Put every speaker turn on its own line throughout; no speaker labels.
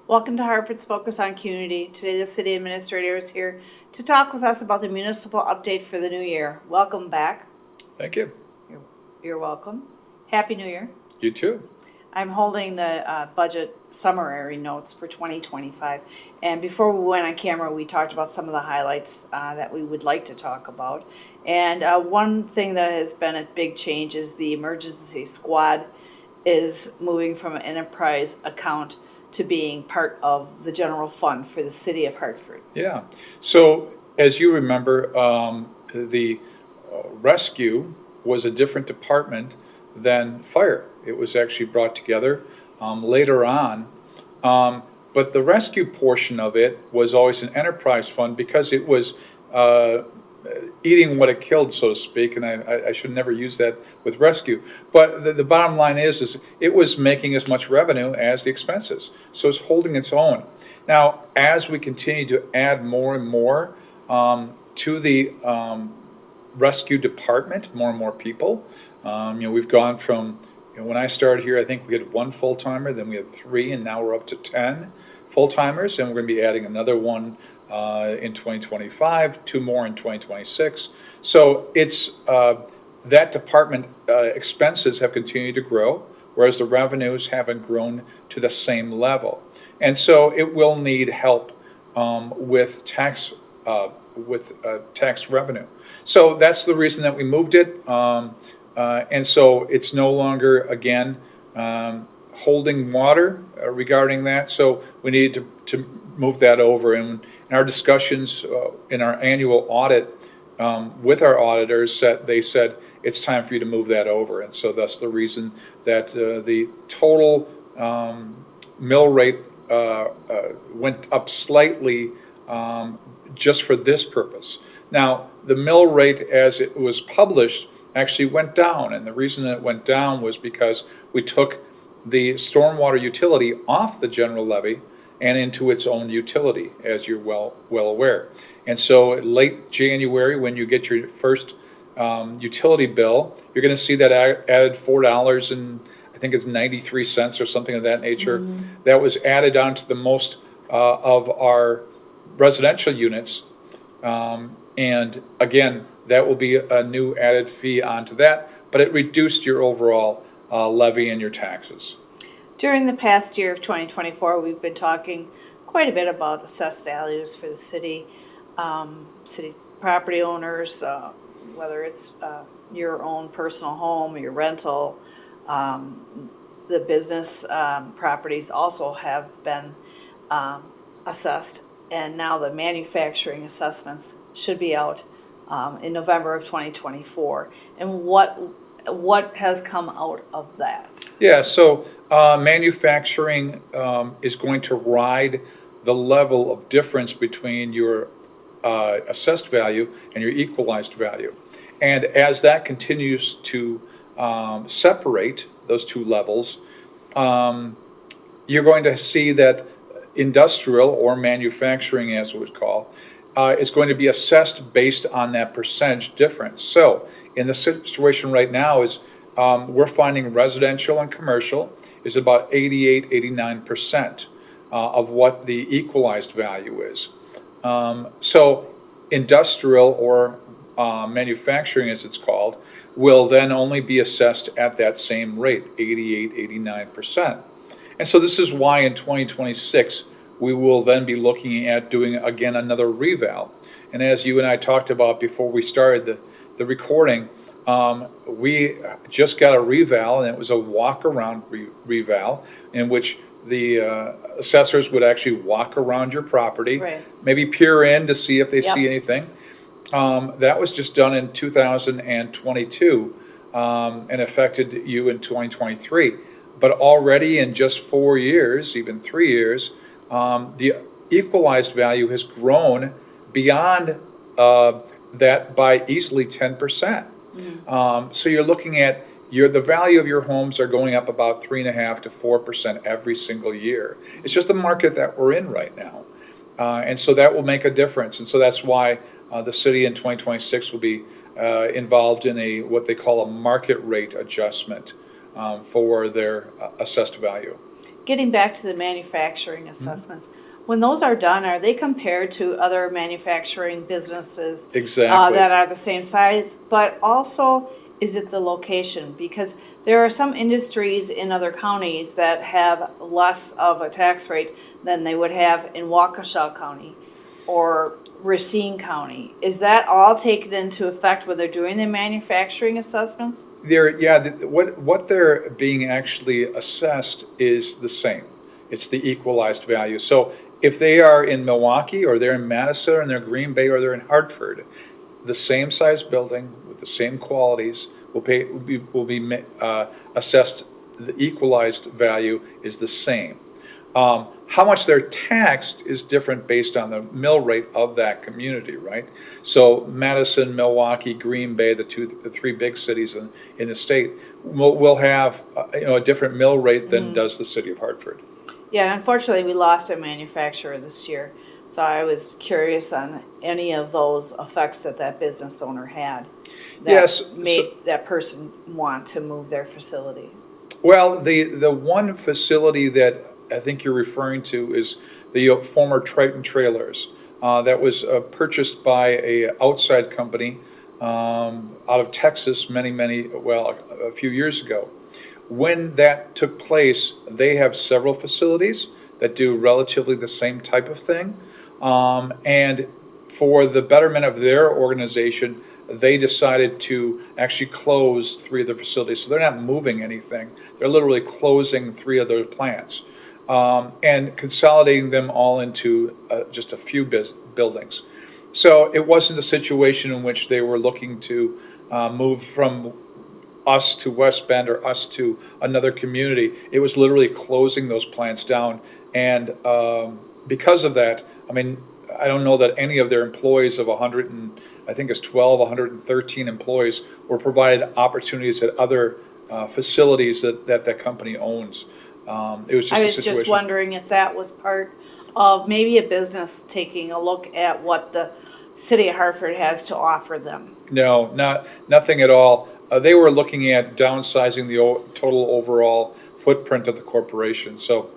Welcome to Hartford's Focus on Community. Today the City Administrator is here to talk with us about the municipal update for the new year. Welcome back.
Thank you.
You're welcome. Happy New Year.
You too.
I'm holding the budget summary notes for 2025. And before we went on camera, we talked about some of the highlights that we would like to talk about. And one thing that has been a big change is the emergency squad is moving from an enterprise account to being part of the general fund for the city of Hartford.
Yeah. So as you remember, the rescue was a different department than fire. It was actually brought together later on. But the rescue portion of it was always an enterprise fund because it was eating what it killed, so to speak, and I should never use that with rescue. But the bottom line is it was making as much revenue as the expenses, so it's holding its own. Now, as we continue to add more and more to the rescue department, more and more people, we've gone from, when I started here, I think we had one full-timer, then we had 3, and now we're up to 10 full-timers, and we're going to be adding another one in 2025, 2 more in 2026. So it's that department expenses have continued to grow, whereas the revenues haven't grown to the same level. And so it will need help with tax revenue. So that's the reason that we moved it. And so it's no longer, again, holding water regarding that. So we need to move that over. And in our discussions in our annual audit with our auditors, they said it's time for you to move that over. And so that's the reason that the total mill rate went up slightly just for this purpose. Now, the mill rate as it was published actually went down, and the reason that it went down was because we took the stormwater utility off the general levy and into its own utility, as you're well aware. And so late January, when you get your first utility bill, you're going to see that added $4 and I think it's 93 cents or something of that nature. Mm-hmm. That was added onto the most of our residential units. And again, that will be a new added fee onto that, but it reduced your overall levy and your taxes.
During the past year of 2024, we've been talking quite a bit about assessed values for the city, city property owners, whether it's your own personal home, your rental. The business properties also have been assessed, and now the manufacturing assessments should be out in November of 2024. And what has come out of that?
Yeah, so manufacturing is going to ride the level of difference between your assessed value and your equalized value. And as that continues to separate those two levels, you're going to see that industrial or manufacturing, as we would call, is going to be assessed based on that percentage difference. So in the situation right now is we're finding residential and commercial is about 88, 89% of what the equalized value is. So industrial or manufacturing, as it's called, will then only be assessed at that same rate, 88, 89%. And so this is why in 2026, we will then be looking at doing, again, another reval. And as you and I talked about before we started the recording, we just got a reval, and it was a walk-around reval in which the assessors would actually walk around your property,
right,
maybe peer in to see if they
yep,
see anything. That was just done in 2022 and affected you in 2023. But already in just 4 years, even 3 years, the equalized value has grown beyond that by easily 10%. Mm-hmm. So you're looking at the value of your homes are going up about 3.5% to 4% every single year. It's just the market that we're in right now. And so that will make a difference. And so that's why the city in 2026 will be involved in what they call a market rate adjustment for their assessed value.
getting back to the manufacturing assessments, when those are done, are they compared to other manufacturing businesses
Exactly.
that are the same size? But also, is it the location? Because there are some industries in other counties that have less of a tax rate than they would have in Waukesha County or Racine County. Is that all taken into effect when they're doing the manufacturing assessments?
What they're being actually assessed is the same. It's the equalized value. So if they are in Milwaukee or they're in Madison or they're in Green Bay or they're in Hartford, the same size building with the same qualities will be assessed. The equalized value is the same. How much they're taxed is different based on the mill rate of that community, right? So Madison, Milwaukee, Green Bay, the three big cities in the state, will have a different mill rate than does the city of Hartford.
Yeah, unfortunately, we lost a manufacturer this year. So I was curious on any of those effects that business owner had that
Yes,
made that person want to move their facility.
Well, the one facility that I think you're referring to is the former Triton Trailers. That was purchased by a outside company out of Texas a few years ago. When that took place, they have several facilities that do relatively the same type of thing. And for the betterment of their organization, they decided to actually close 3 of the facilities. So they're not moving anything. They're literally closing 3 of their plants and consolidating them all into just a few buildings. So it wasn't a situation in which they were looking to move from us to West Bend or us to another community. It was literally closing those plants down. And because of that, I mean, I don't know that any of their employees of 100 and I think it's 113 employees were provided opportunities at other facilities that company owns. It was just
I
a
was
situation.
just wondering if that was part of maybe a business taking a look at what the city of Hartford has to offer them.
No, nothing at all. They were looking at downsizing the total overall footprint of the corporation. So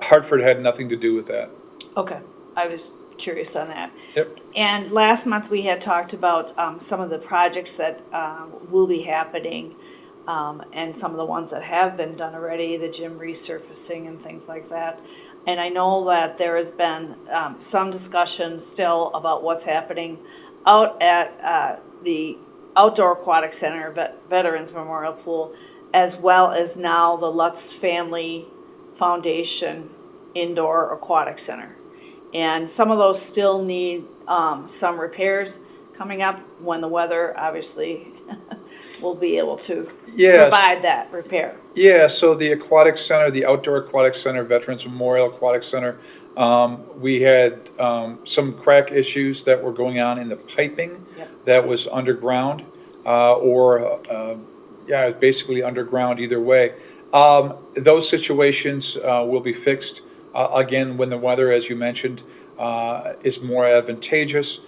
Hartford had nothing to do with that.
Okay, I was curious on that.
Yep.
And last month we had talked about some of the projects that will be happening and some of the ones that have been done already, the gym resurfacing and things like that. And I know that there has been some discussion still about what's happening out at the Outdoor Aquatic Center, Veterans Memorial Pool, as well as now the Lutz Family Foundation Indoor Aquatic Center. And some of those still need some repairs coming up when the weather obviously will be able to provide that repair.
Yeah, so the aquatic center, the Outdoor Aquatic Center, Veterans Memorial Aquatic Center, we had some crack issues that were going on in the piping that was underground basically underground either way. Those situations will be fixed again when the weather, as you mentioned, is more advantageous.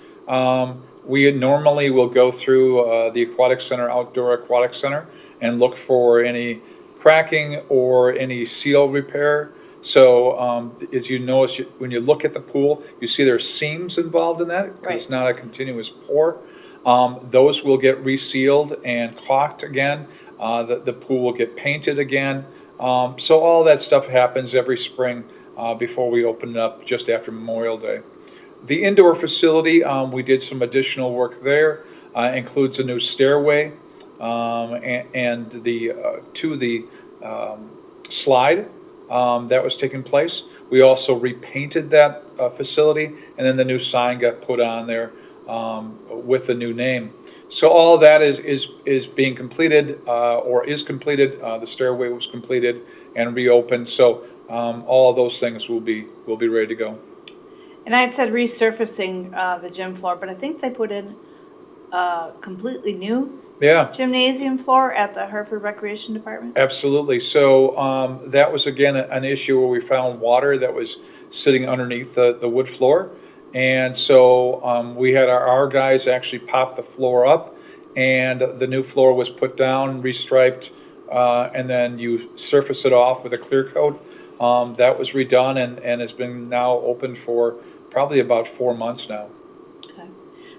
We normally will go through the Aquatic Center, Outdoor Aquatic Center, and look for any cracking or any seal repair. So as you notice, when you look at the pool, you see there's seams involved in that because it's not a continuous pour. Those will get resealed and caulked again. The pool will get painted again. So all that stuff happens every spring before we open it up just after Memorial Day. The indoor facility, we did some additional work there. Includes a new stairway and the slide that was taking place. We also repainted that facility, and then the new sign got put on there with the new name. So all that is being completed or is completed. The stairway was completed and reopened. So all of those things will be ready to go.
And I had said resurfacing the gym floor, but I think they put in a completely new gymnasium floor at the Hartford Recreation Department.
Absolutely. So that was again an issue where we found water that was sitting underneath the wood floor. And so we had our guys actually pop the floor up, and the new floor was put down, restriped, and then you surface it off with a clear coat. That was redone and has been now open for probably about 4 months now.
Okay.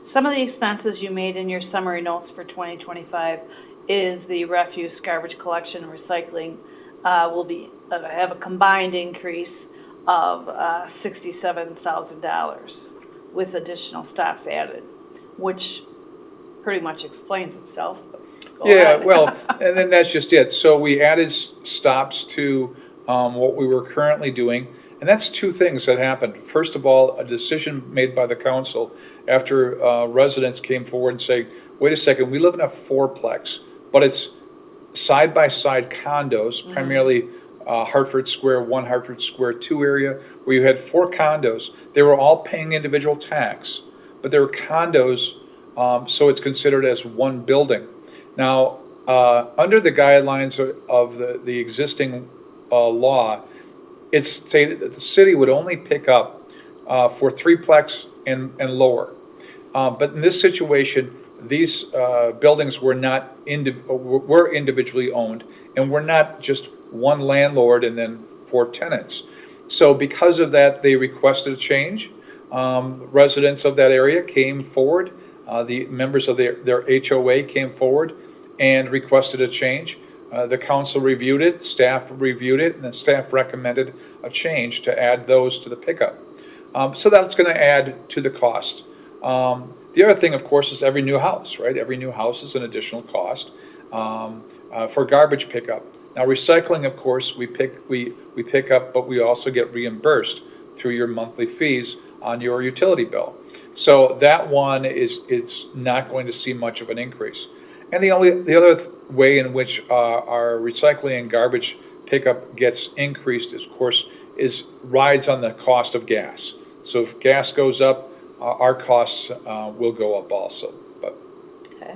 Some of the expenses you made in your summary notes for 2025 is the refuse, garbage collection, and recycling will be have a combined increase of $67,000 with additional stops added, which pretty much explains itself. But go
Yeah,
ahead.
well, and then that's just it. So we added stops to what we were currently doing, and that's two things that happened. First of all, a decision made by the council after residents came forward and saying, wait a second, we live in a fourplex, but it's side-by-side condos, primarily Hartford Square 1, Hartford Square 2 area, where you had 4 condos. They were all paying individual tax, but they were condos, so it's considered as one building. Now, under the guidelines of the existing law, it's stated that the city would only pick up for threeplex and lower. But in this situation, these buildings were not were individually owned, and were not just one landlord and then 4 tenants. So because of that, they requested a change. Residents of that area came forward. The members of their HOA came forward and requested a change. The council reviewed it, staff reviewed it, and the staff recommended a change to add those to the pickup. So that's going to add to the cost. The other thing, of course, is every new house, right? Every new house is an additional cost for garbage pickup. Now, recycling, of course, we pick up, but we also get reimbursed through your monthly fees on your utility bill. So that one is not going to see much of an increase. And the other way in which our recycling and garbage pickup gets increased, of course, is rides on the cost of gas. So if gas goes up, our costs will go up also. But
Okay.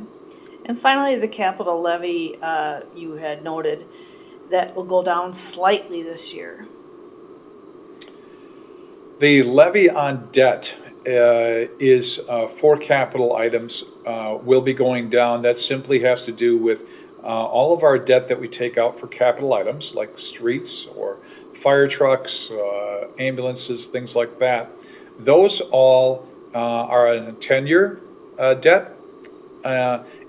And finally, the capital levy, you had noted that will go down slightly this year.
the levy on debt is for capital items will be going down. That simply has to do with all of our debt that we take out for capital items like streets or fire trucks, ambulances, things like that. Those all are in a 10-year debt,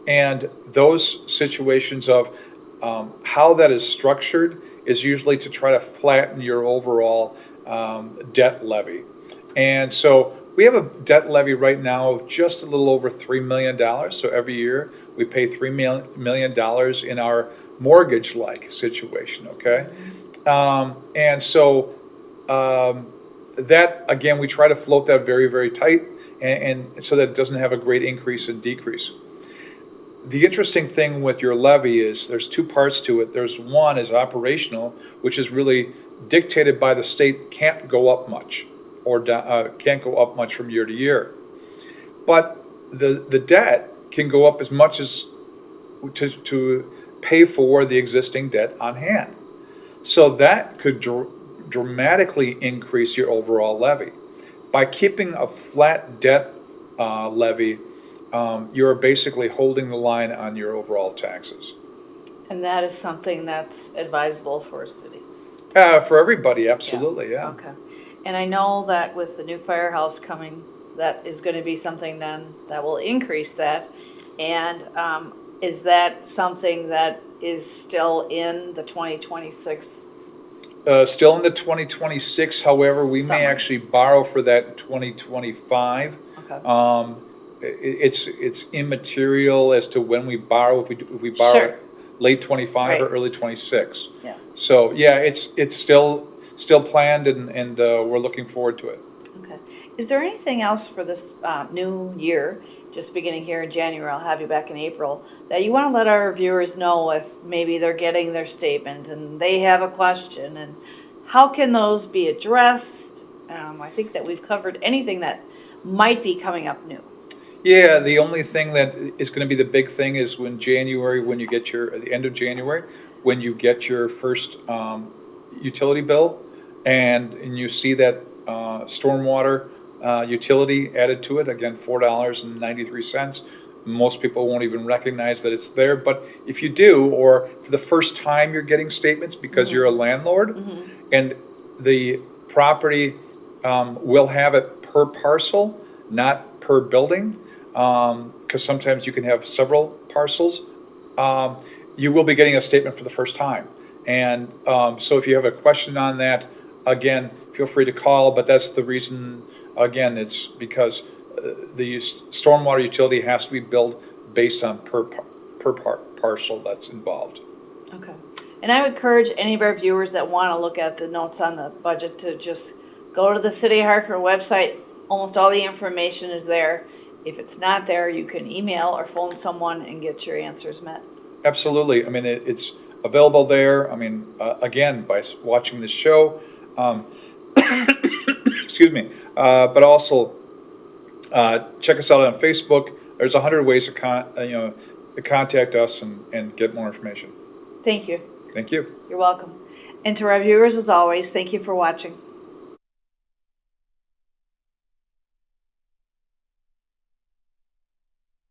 and those situations of how that is structured is usually to try to flatten your overall debt levy. And so we have a debt levy right now of just a little over $3 million. So every year we pay $3 million in our mortgage-like situation, okay? And so that, again, we try to float that very, very tight and so that it doesn't have a great increase and decrease. The interesting thing with your levy is there's two parts to it. There's one is operational, which is really dictated by the state, can't go up much or can't go up much from year to year. But the debt can go up as much as to pay for the existing debt on hand. So that could dramatically increase your overall levy. By keeping a flat debt levy, you're basically holding the line on your overall taxes.
And that is something that's advisable for a city.
For everybody, absolutely, yeah.
Okay. And I know that with the new firehouse coming, that is going to be something then that will increase that. And is that something that is still in the 2026?
Still in the 2026, however, we may
Summer.
actually borrow for that in 2025.
Okay.
It's immaterial as to when we borrow, if we borrow
Sure.
late 25 or
Right.
early 26.
Yeah.
So, yeah, it's still planned and we're looking forward to it.
Okay. Is there anything else for this new year, just beginning here in January, I'll have you back in April, that you want to let our viewers know if maybe they're getting their statement and they have a question, and how can those be addressed? I think that we've covered anything that might be coming up new.
Yeah, the only thing that is going to be the big thing is when you get at the end of January, when you get your first utility bill and you see that stormwater utility added to it, again, $4.93. Most people won't even recognize that it's there, but if you do, or for the first time you're getting statements because you're a landlord, and the property will have it per parcel, not per building, because sometimes you can have several parcels, you will be getting a statement for the first time. And so if you have a question on that, again, feel free to call, but that's the reason, again, it's because the stormwater utility has to be billed based on per parcel that's involved.
Okay. And I would encourage any of our viewers that want to look at the notes on the budget to just go to the City of Hartford website. Almost all the information is there. If it's not there, you can email or phone someone and get your answers met.
Absolutely. I mean, it's available there. I mean, again, by watching this show, excuse me, but also check us out on Facebook. There's 100 ways to contact us and get more information.
Thank you.
Thank you.
You're welcome. And to our viewers, as always, thank you for watching.